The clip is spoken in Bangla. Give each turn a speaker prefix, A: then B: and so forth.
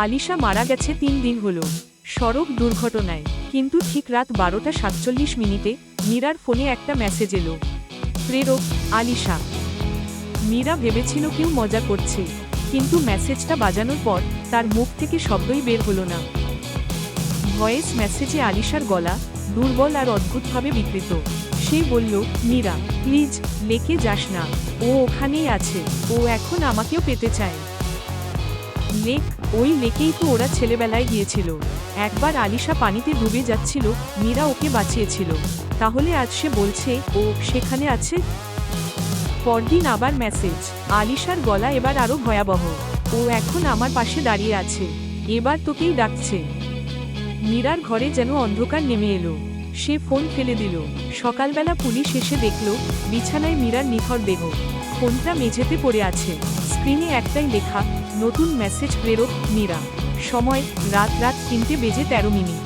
A: আলিশা মারা গেছে 3 দিন হলো সড়ক দুর্ঘটনায়। কিন্তু ঠিক রাত 12:47 মীরার ফোনে একটা মেসেজ এলো। প্রেরক আলিশা। মীরা ভেবেছিল কেউ মজা করছে, কিন্তু মেসেজটা বাজানোর পর তার মুখ থেকে শব্দই বের হলো না। ভয়েস মেসেজে আলিশার গলা দুর্বল আর অদ্ভুতভাবে বিকৃত। সে বলল, মীরা প্লিজ লেকে যাস না, ও ওখানেই আছে, ও এখন আমাকেও পেতে চায়। লেক, ওই লেকেই তো ওরা ছেলেবেলায় গিয়েছিল। একবার আলিশা পানিতে ডুবে যাচ্ছিল, মীরা ওকে বাঁচিয়েছিল। তাহলে আজ সে বলছে ও সেখানে আছে। পরদিন আবার মেসেজ, আলিশার গলা এবার আরো ভয়াবহ, ও এখন আমার পাশে দাঁড়িয়ে আছে, এবার তোকেই ডাকছে। মীরার ঘরে যেন অন্ধকার নেমে এলো। সে ফোন ফেলে দিল। সকালবেলা পুলিশ এসে দেখল বিছানায় মীরার নিথর দেহ। ফোনটা মেঝেতে পড়ে আছে। স্ক্রিনে একটাই লেখা, নতুন মেসেজ প্রেরক মীরা। সময় রাত 3:13।